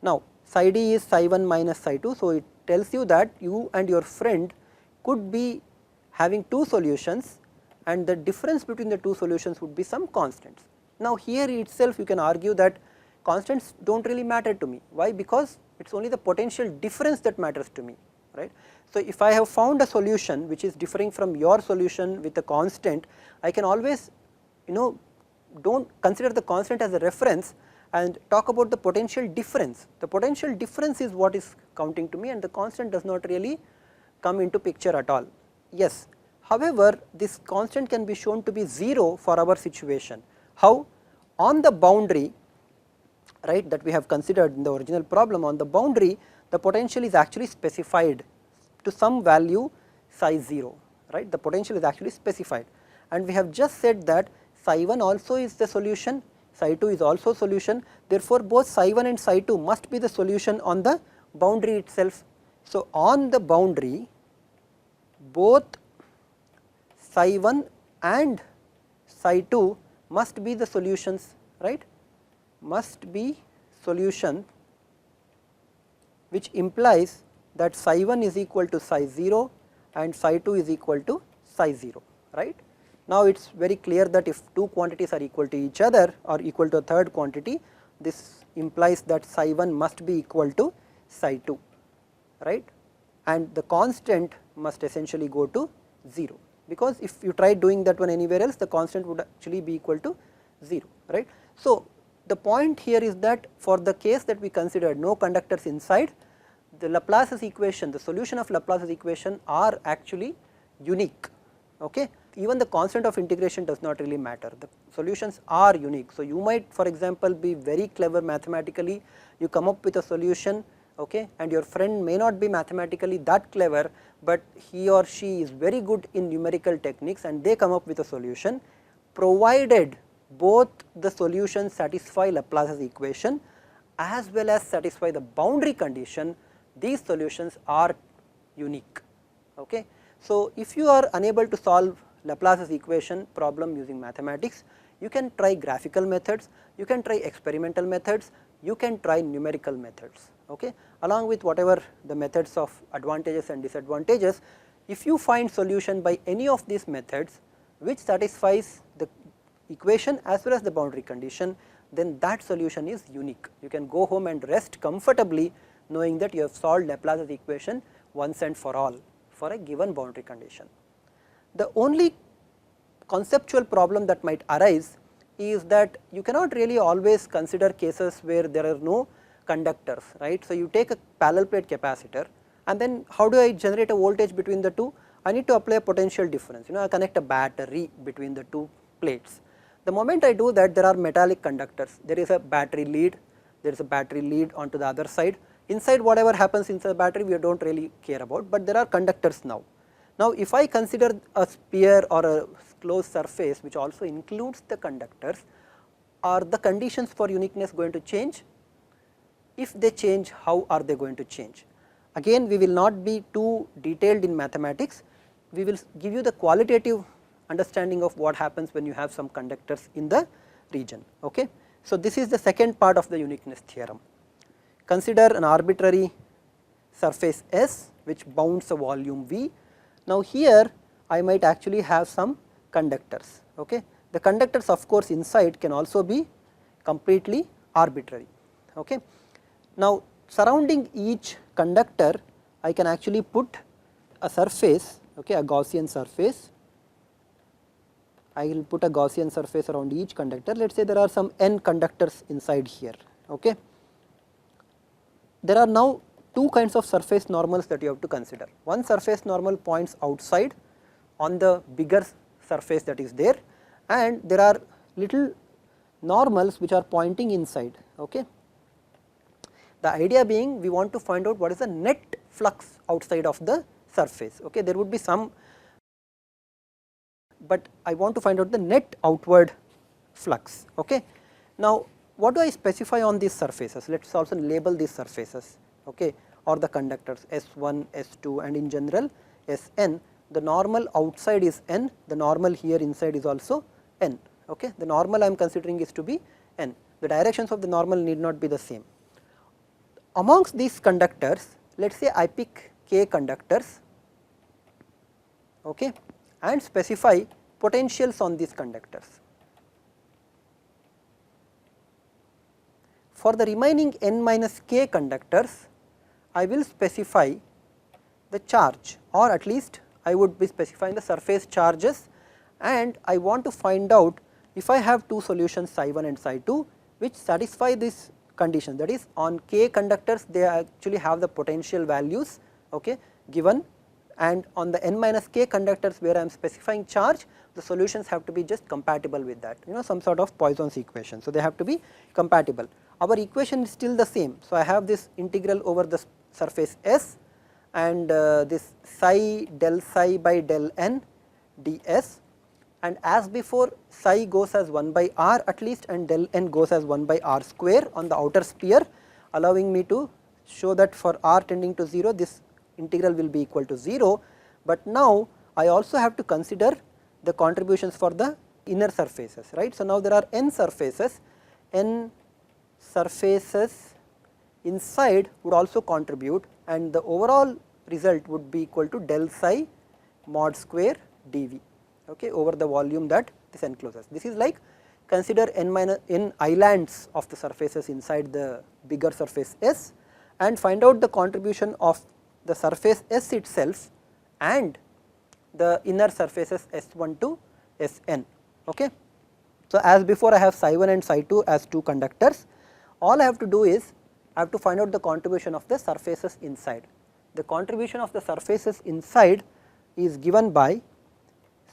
Now psi d is psi 1 minus psi 2, so it tells you that you and your friend could be having two solutions and the difference between the two solutions would be some constants. Now here itself you can argue that constants do not really matter to me. Why? Because it is only the potential difference that matters to me, right. So if I have found a solution which is differing from your solution with a constant, I can always do not consider the constant as a reference and talk about the potential difference. The potential difference is what is counting to me and the constant does not really come into picture at all. Yes, however, this constant can be shown to be 0 for our situation. How? On the boundary, right, that we have considered in the original problem, on the boundary the potential is actually specified to some value psi 0, right, the potential is actually specified, and we have just said that psi 1 also is the solution, psi 2 is also solution, therefore both psi 1 and psi 2 must be the solution on the boundary itself. So on the boundary both psi 1 and psi 2 must be the solutions, right, must be solution, which implies that psi 1 is equal to psi 0 and psi 2 is equal to psi 0, right. Now it is very clear that if two quantities are equal to each other or equal to a third quantity, this implies that psi 1 must be equal to psi 2, right, and the constant must essentially go to 0, because if you try doing that one anywhere else, the constant would actually be equal to 0, right. So the point here is that for the case that we considered, no conductors inside, the Laplace's equation, the solution of Laplace's equation are actually unique, okay. Even the constant of integration does not really matter, the solutions are unique. So you might, for example, be very clever mathematically, you come up with a solution, okay, and your friend may not be mathematically that clever, but he or she is very good in numerical techniques and they come up with a solution, provided both the solutions satisfy Laplace's equation as well as satisfy the boundary condition, these solutions are unique, okay. So if you are unable to solve Laplace's equation problem using mathematics, you can try graphical methods, you can try experimental methods, you can try numerical methods, okay. Along with whatever the methods of advantages and disadvantages, if you find solution by any of these methods which satisfies the equation as well as the boundary condition, then that solution is unique. You can go home and rest comfortably knowing that you have solved Laplace's equation once and for all for a given boundary condition. The only conceptual problem that might arise is that you cannot really always consider cases where there are no conductors, right. So you take a parallel plate capacitor and then how do I generate a voltage between the two? I need to apply a potential difference, I connect a battery between the two plates. The moment I do that, there are metallic conductors, there is a battery lead, there is a battery lead onto the other side, inside whatever happens inside the battery we do not really care about, but there are conductors now. Now if I consider a sphere or a closed surface which also includes the conductors, are the conditions for uniqueness going to change? If they change, how are they going to change? Again, we will not be too detailed in mathematics, we will give you the qualitative understanding of what happens when you have some conductors in the region, okay. So this is the second part of the uniqueness theorem. Consider an arbitrary surface S which bounds a volume V. Now here I might actually have some conductors, okay. The conductors of course inside can also be completely arbitrary, okay. Now surrounding each conductor I can actually put a surface, okay, a Gaussian surface. I will put a Gaussian surface around each conductor. Let us say there are some n conductors inside here, okay. There are now two kinds of surface normals that you have to consider. One surface normal points outside on the bigger surface that is there, and there are little normals which are pointing inside, okay. The idea being we want to find out what is the net flux outside of the surface, okay. There would be some, but I want to find out the net outward flux, okay. Now what do I specify on these surfaces? Let us also label these surfaces, okay, or the conductors S1, S2 and in general Sn. The normal outside is n, the normal here inside is also n, okay. The normal I am considering is to be n, the directions of the normal need not be the same. amongst these conductors, let us say I pick k conductors, okay, and specify potentials on these conductors. For the remaining n minus k conductors, I will specify the charge, or at least I would be specifying the surface charges, and I want to find out if I have two solutions psi 1 and psi 2 which satisfy this condition, that is on k conductors they actually have the potential values, okay, given, and on the n minus k conductors where I am specifying charge, the solutions have to be just compatible with that, some sort of Poisson's equation. So, they have to be compatible. Our equation is still the same. So, I have this integral over the surface S and this psi del psi by del n ds, and as before psi goes as 1 by r at least and del n goes as 1 by r square on the outer sphere, allowing me to show that for r tending to 0 this integral will be equal to 0, but now I also have to consider the contributions for the inner surfaces, right. So, now there are n surfaces inside would also contribute, and the overall result would be equal to del psi mod square dV, okay, over the volume that this encloses. This is like consider n islands of the surfaces inside the bigger surface S and find out the contribution of the surface S itself and the inner surfaces S1 to Sn, okay. So, as before I have psi 1 and psi 2 as two conductors, all I have to do is I have to find out the contribution of the surfaces inside. The contribution of the surfaces inside is given by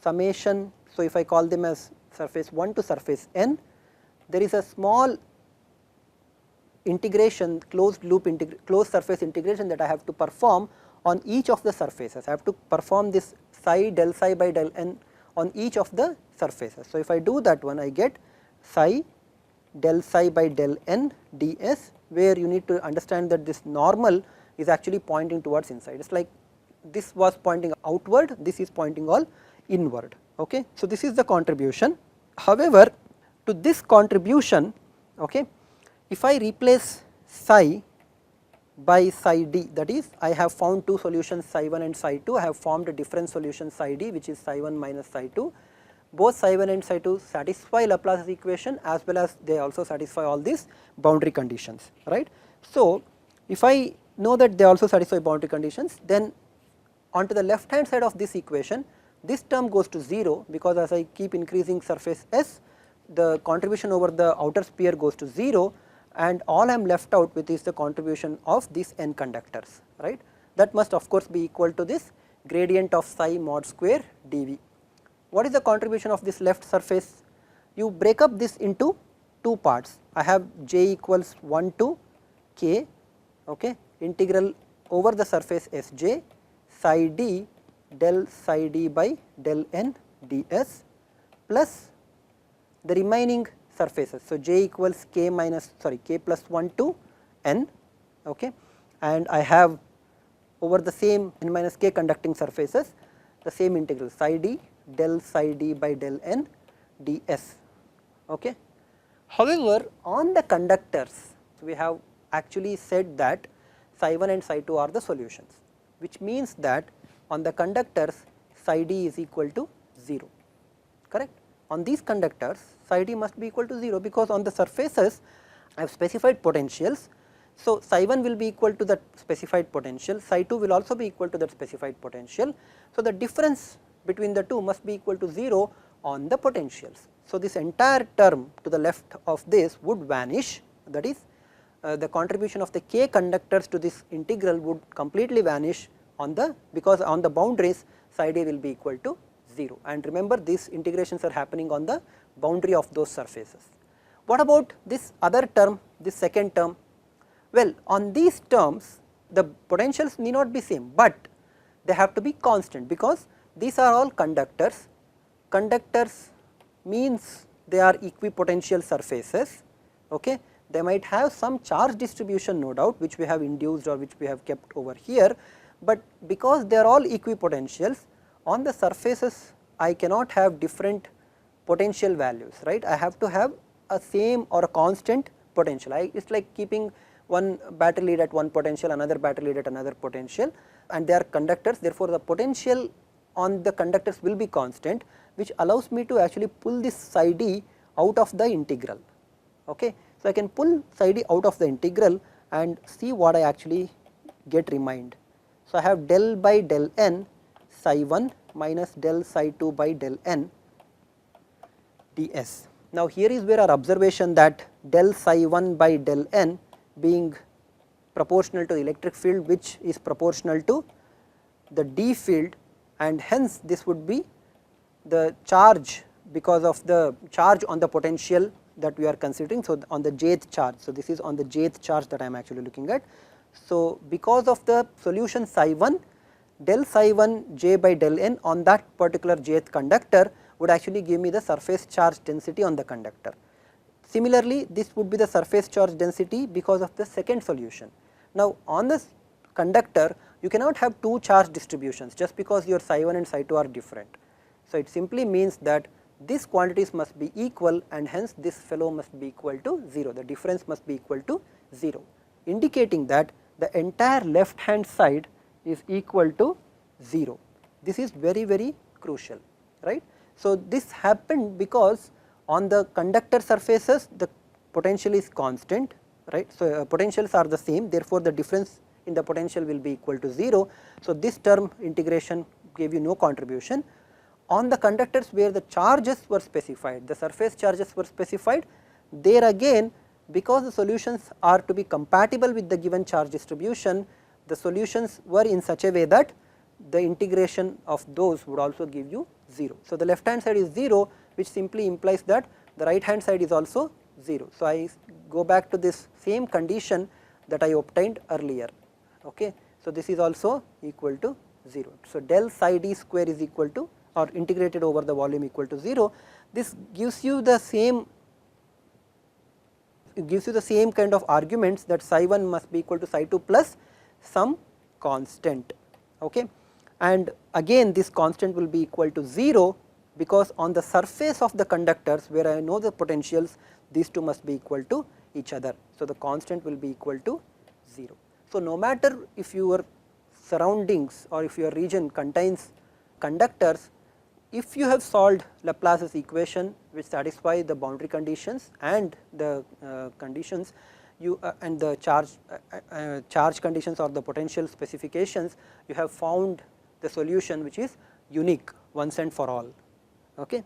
summation. So, if I call them as surface 1 to surface n, there is a small integration, closed surface integration that I have to perform on each of the surfaces. I have to perform this psi del psi by del n on each of the surfaces. So, if I do that one, I get psi del psi by del n ds, where you need to understand that this normal is actually pointing towards inside. It is like this was pointing outward, this is pointing all inward, okay. So, this is the contribution. However, to this contribution, okay, if I replace psi by psi d, that is I have found two solutions psi 1 and psi 2, I have formed a different solution psi d which is psi 1 minus psi 2. Both psi 1 and psi 2 satisfy Laplace's equation as well as they also satisfy all these boundary conditions, right. So, if I know that they also satisfy boundary conditions, then onto the left hand side of this equation this term goes to 0, because as I keep increasing surface S, the contribution over the outer sphere goes to 0, and all I am left out with is the contribution of these n conductors, right. That must of course be equal to this gradient of psi mod square dV. What is the contribution of this left surface? You break up this into two parts. I have j equals 1 to k, okay, integral over the surface Sj psi d del psi d by del n ds plus the remaining surfaces. So, j equals k plus 1 to n, okay, and I have over the same n minus k conducting surfaces the same integral psi d del psi d by del n ds, okay. However, on the conductors we have actually said that psi 1 and psi 2 are the solutions, which means that on the conductors psi d is equal to 0, correct. On these conductors psi d must be equal to 0, because on the surfaces I have specified potentials. So, psi 1 will be equal to that specified potential, psi 2 will also be equal to that specified potential. So, the difference between the two must be equal to 0 on the potentials. So, this entire term to the left of this would vanish, that is the contribution of the k conductors to this integral would completely vanish on the, because on the boundaries psi d will be equal to 0, and remember these integrations are happening on the boundary of those surfaces. What about this other term, this second term? Well, on these terms the potentials need not be same, but they have to be constant, because these are all conductors. Conductors means they are equipotential surfaces, okay. They might have some charge distribution, no doubt, which we have induced or which we have kept over here, but because they are all equipotentials, on the surfaces I cannot have different potential values, right. I have to have a same or a constant potential. It is like keeping one battery lead at one potential, another battery lead at another potential, and they are conductors. Therefore, the potential on the conductors will be constant, which allows me to actually pull this psi d out of the integral. Okay. So, I can pull psi d out of the integral and see what I actually get remained. So, I have del by del n psi 1 minus del psi 2 by del n ds. Now, here is where our observation that del psi 1 by del n being proportional to the electric field, which is proportional to the d field, and hence this would be the charge because of the charge on the potential that we are considering. So, on the jth charge. So, this is on the jth charge that I am actually looking at. So, because of the solution psi 1, del psi 1 j by del n on that particular jth conductor would actually give me the surface charge density on the conductor. Similarly, this would be the surface charge density because of the second solution. Now, on this conductor you cannot have two charge distributions just because your psi 1 and psi 2 are different. So, it simply means that these quantities must be equal, and hence this fellow must be equal to 0, the difference must be equal to 0, indicating that the entire left hand side is equal to 0. This is very, very crucial, right. So, this happened because on the conductor surfaces the potential is constant, right. So, potentials are the same, therefore, the difference in the potential will be equal to 0. So, this term integration gave you no contribution. On the conductors where the charges were specified, the surface charges were specified, there again because the solutions are to be compatible with the given charge distribution, the solutions were in such a way that the integration of those would also give you 0. So, the left hand side is 0, which simply implies that the right hand side is also 0. So, I go back to this same condition that I obtained earlier. Okay. So, this is also equal to 0. So, del psi d square is equal to or integrated over the volume equal to 0. This gives you the same kind of arguments that psi 1 must be equal to psi 2 plus some constant. Okay. And again this constant will be equal to 0 because on the surface of the conductors where I know the potentials, these two must be equal to each other. So, the constant will be equal to 0. So, no matter if your surroundings or if your region contains conductors, if you have solved Laplace's equation which satisfy the boundary conditions and the conditions you and the charge conditions or the potential specifications, you have found the solution which is unique once and for all. Okay.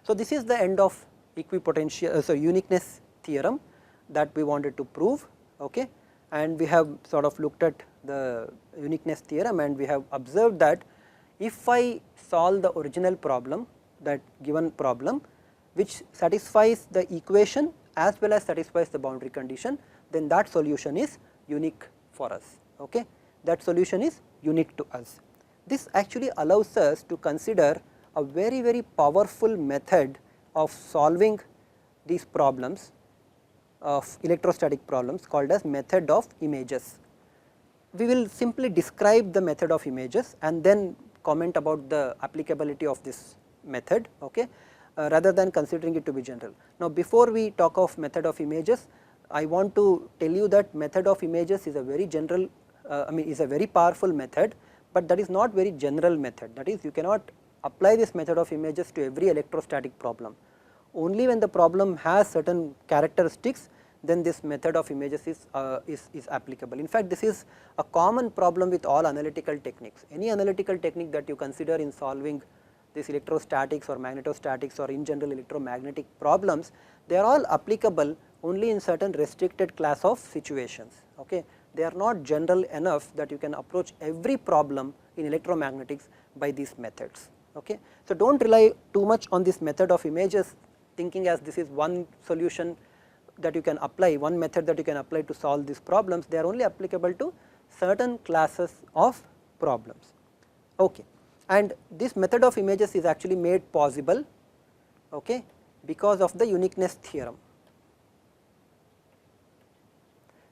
So, this is the end of equipotential uniqueness theorem that we wanted to prove. Okay. And we have sort of looked at the uniqueness theorem, and we have observed that if I solve the original problem, that given problem which satisfies the equation as well as satisfies the boundary condition, then that solution is unique for us. Okay. That solution is unique to us. This actually allows us to consider a very, very powerful method of solving these problems of electrostatic problems called as method of images. We will simply describe the method of images and then comment about the applicability of this method, okay, rather than considering it to be general. Now, before we talk of method of images, I want to tell you that method of images is a very general, is a very powerful method, but that is not very general method. That is, you cannot apply this method of images to every electrostatic problem. Only when the problem has certain characteristics, then this method of images is applicable. In fact, this is a common problem with all analytical techniques. Any analytical technique that you consider in solving this electrostatics or magnetostatics or in general electromagnetic problems, they are all applicable only in certain restricted class of situations. Okay. They are not general enough that you can approach every problem in electromagnetics by these methods. Okay. So, do not rely too much on this method of images thinking as this is one solution that you can apply, one method that you can apply to solve these problems. They are only applicable to certain classes of problems. Okay. And this method of images is actually made possible, okay, because of the uniqueness theorem.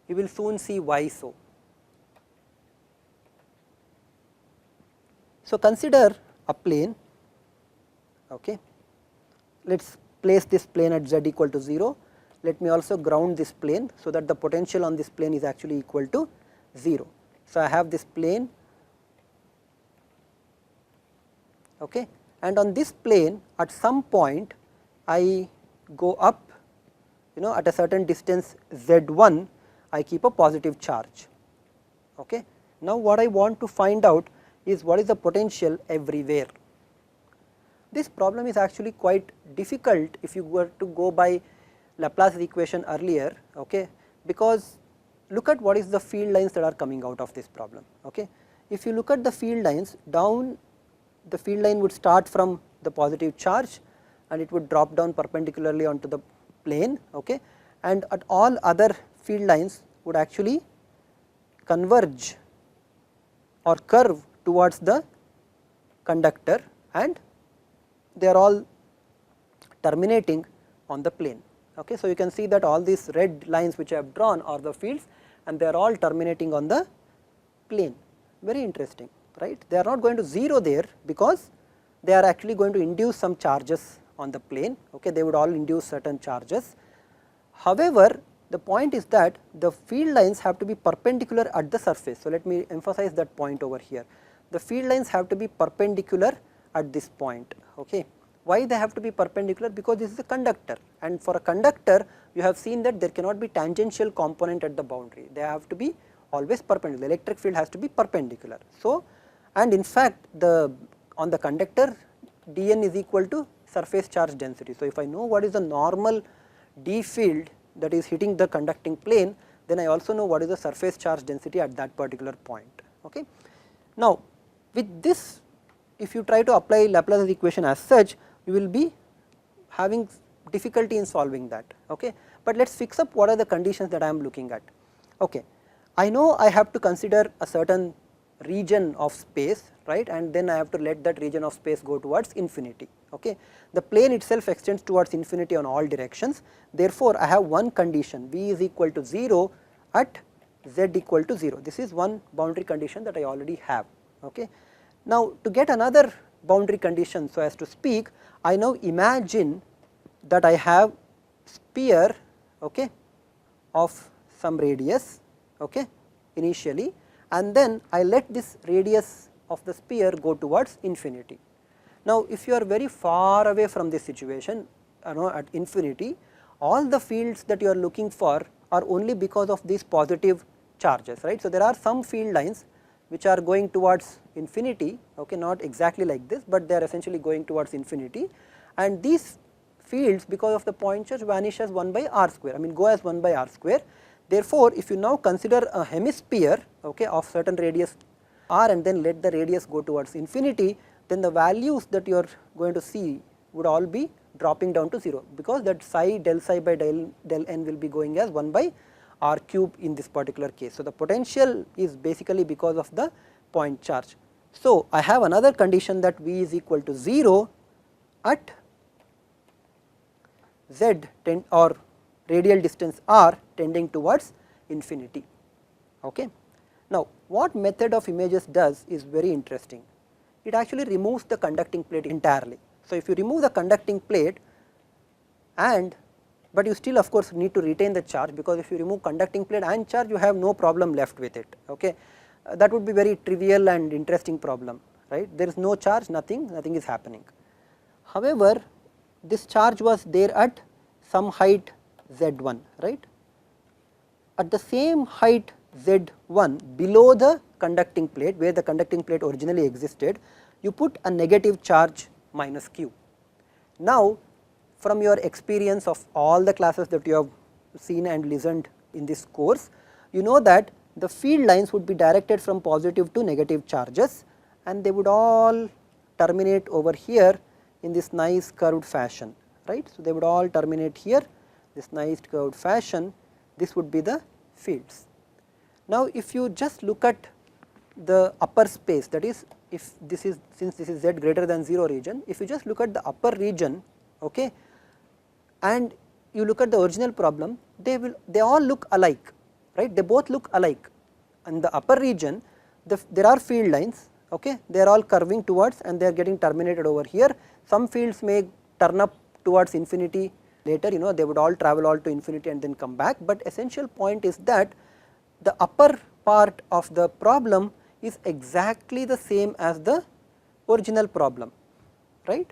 You will soon see why so. So, consider a plane, okay. Let us place this plane at z equal to 0. let me also ground this plane, so that the potential on this plane is actually equal to 0. So, I have this plane, okay, and on this plane at some point I go up, at a certain distance z1 I keep a positive charge. Okay. Now, what I want to find out is what is the potential everywhere. This problem is actually quite difficult if you were to go by Laplace's equation earlier, okay, because look at what is the field lines that are coming out of this problem. Okay. If you look at the field lines, down the field line would start from the positive charge and it would drop down perpendicularly onto the plane, okay, and at all other field lines would actually converge or curve towards the conductor, and they are all terminating on the plane. Okay. So, you can see that all these red lines which I have drawn are the fields and they are all terminating on the plane. Very interesting, right. They are not going to 0 there, because they are actually going to induce some charges on the plane. Okay. They would all induce certain charges. However, the point is that the field lines have to be perpendicular at the surface. So, let me emphasize that point over here. The field lines have to be perpendicular at this point. Okay. Why they have to be perpendicular? Because this is a conductor, and for a conductor you have seen that there cannot be tangential component at the boundary, they have to be always perpendicular, the electric field has to be perpendicular. So, and in fact on the conductor dN is equal to surface charge density. So, if I know what is the normal D field that is hitting the conducting plane, then I also know what is the surface charge density at that particular point. Okay. Now, with this, if you try to apply Laplace's equation as such, you will be having difficulty in solving that. Okay. But let us fix up what are the conditions that I am looking at. Okay. I know I have to consider a certain region of space, right, and then I have to let that region of space go towards infinity. Okay. The plane itself extends towards infinity on all directions. Therefore, I have one condition, V is equal to 0 at z equal to 0. This is one boundary condition that I already have. Okay. Now, to get another boundary condition, so as to speak, I now imagine that I have sphere, okay, of some radius, okay, initially, and then I let this radius of the sphere go towards infinity. Now, if you are very far away from this situation, at infinity, all the fields that you are looking for are only because of these positive charges, right. So, there are some field lines which are going towards infinity, okay, not exactly like this, but they are essentially going towards infinity, and these fields, because of the point charge, vanish as 1 by r square, I mean go as 1 by r square. Therefore, if you now consider a hemisphere, okay, of certain radius r and then let the radius go towards infinity, then the values that you are going to see would all be dropping down to 0, because that psi by del n will be going as 1 by r cube in this particular case. So, the potential is basically because of the point charge. So, I have another condition that V is equal to 0 at z or radial distance r tending towards infinity. Okay. Now, what method of images does is very interesting. It actually removes the conducting plate entirely. So, if you remove the conducting plate, but you still of course need to retain the charge, because if you remove conducting plate and charge, you have no problem left with it. Okay. That would be very trivial and interesting problem, right. There is no charge, nothing is happening. However, this charge was there at some height z1, right. At the same height z1 below the conducting plate, where the conducting plate originally existed, you put a negative charge minus q. Now, from your experience of all the classes that you have seen and listened in this course, you know that the field lines would be directed from positive to negative charges, and they would all terminate over here in this nice curved fashion, right. So, they would all terminate here, this nice curved fashion, this would be the fields. Now, if you just look at the upper space, that is, if this is, since this is z greater than 0 region, if you just look at the upper region, okay, and you look at the original problem, they all look alike, right, they both look alike. In the upper region, there are field lines, okay, they are all curving towards and they are getting terminated over here. Some fields may turn up towards infinity later they would all travel all to infinity and then come back, but essential point is that the upper part of the problem is exactly the same as the original problem, right.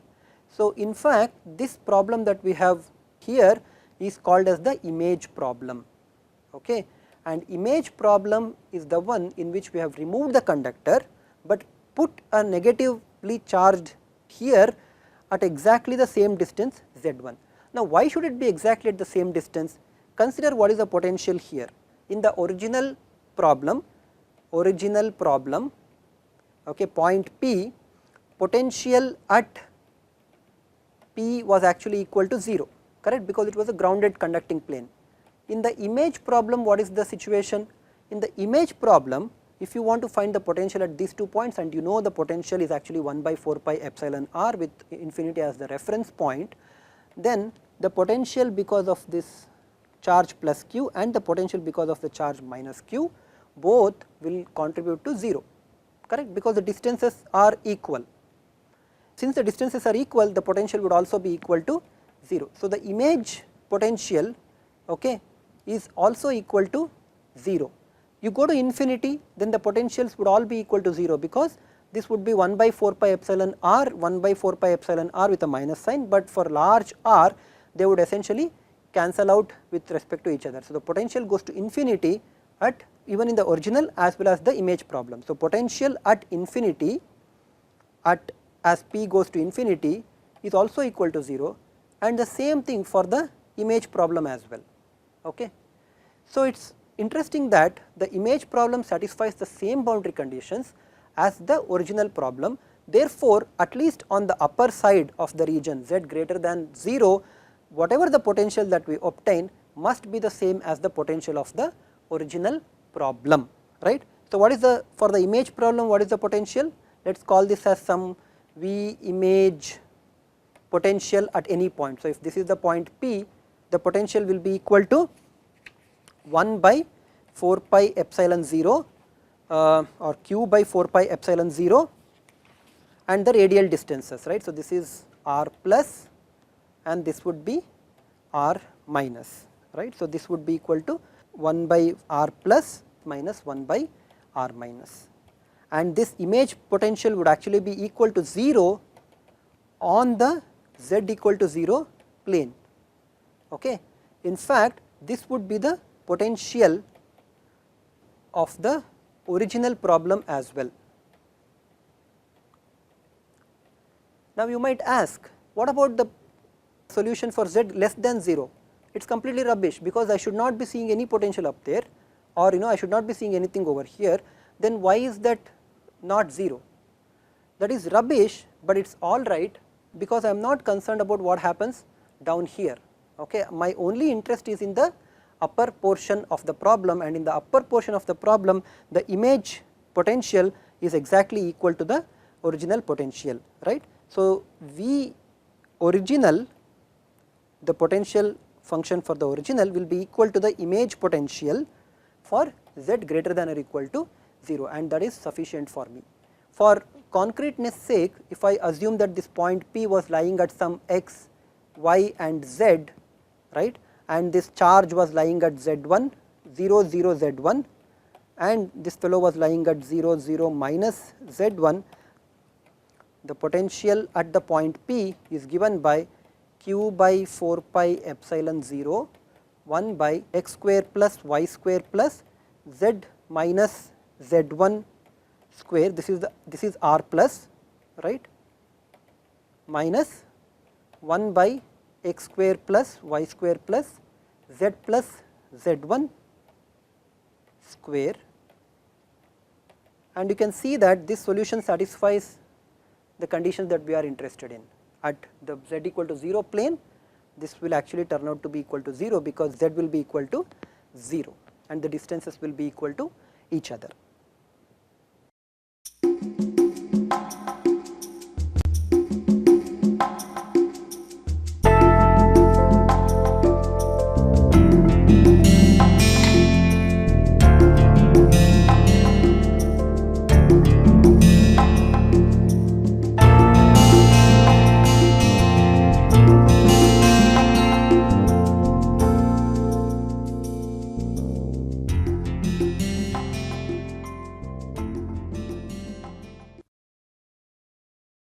So, in fact, this problem that we have here is called as the image problem, okay. And image problem is the one in which we have removed the conductor, but put a negatively charged here at exactly the same distance Z1. Now, why should it be exactly at the same distance? Consider what is the potential here. In the original problem, okay, point P, potential at P was actually equal to 0, correct, because it was a grounded conducting plane. In the image problem, what is the situation? In the image problem, if you want to find the potential at these 2 points and you know the potential is actually 1 by 4 pi epsilon r with infinity as the reference point, then the potential because of this charge plus q and the potential because of the charge minus q both will contribute to 0, correct, because the distances are equal. Since the distances are equal, the potential would also be equal to 0. So, the image potential, okay, is also equal to 0. You go to infinity, then the potentials would all be equal to 0, because this would be 1 by 4 pi epsilon r, 1 by 4 pi epsilon r with a minus sign, but for large r they would essentially cancel out with respect to each other. So, the potential goes to infinity at even in the original as well as the image problem. So, potential at infinity at as p goes to infinity is also equal to 0, and the same thing for the image problem as well, okay. So, it is interesting that the image problem satisfies the same boundary conditions as the original problem. Therefore, at least on the upper side of the region z greater than 0, whatever the potential that we obtain must be the same as the potential of the original problem, right. So, what is the for the image problem, what is the potential? Let us call this as some V image potential at any point. So, if this is the point P, the potential will be equal to 1 by 4 pi epsilon 0 or q by 4 pi epsilon 0 and the radial distances, right. So, this is r plus and this would be r minus, right. So, this would be equal to 1 by r plus minus 1 by r minus, and this image potential would actually be equal to 0 on the z equal to 0 plane, okay. In fact, this would be the potential of the original problem as well. Now, you might ask, what about the solution for z less than 0? It is completely rubbish, because I should not be seeing any potential up there, or I should not be seeing anything over here. Then why is that not 0? That is rubbish, but it is all right, because I am not concerned about what happens down here, okay. My only interest is in the upper portion of the problem, and in the upper portion of the problem the image potential is exactly equal to the original potential, right. So, V original, the potential function for the original will be equal to the image potential for z greater than or equal to 0, and that is sufficient for me. For concreteness sake, if I assume that this point P was lying at some x, y and z, right, and this charge was lying at z1 0 0 z1 and this fellow was lying at 0 0 minus z1, the potential at the point P is given by q by 4 pi epsilon 0 1 by x square plus y square plus z minus z1 square, this is r plus, right, minus 1 by x square plus y square plus z plus z1 square, and you can see that this solution satisfies the conditions that we are interested in. At the z equal to 0 plane, this will actually turn out to be equal to 0, because z will be equal to 0 and the distances will be equal to each other.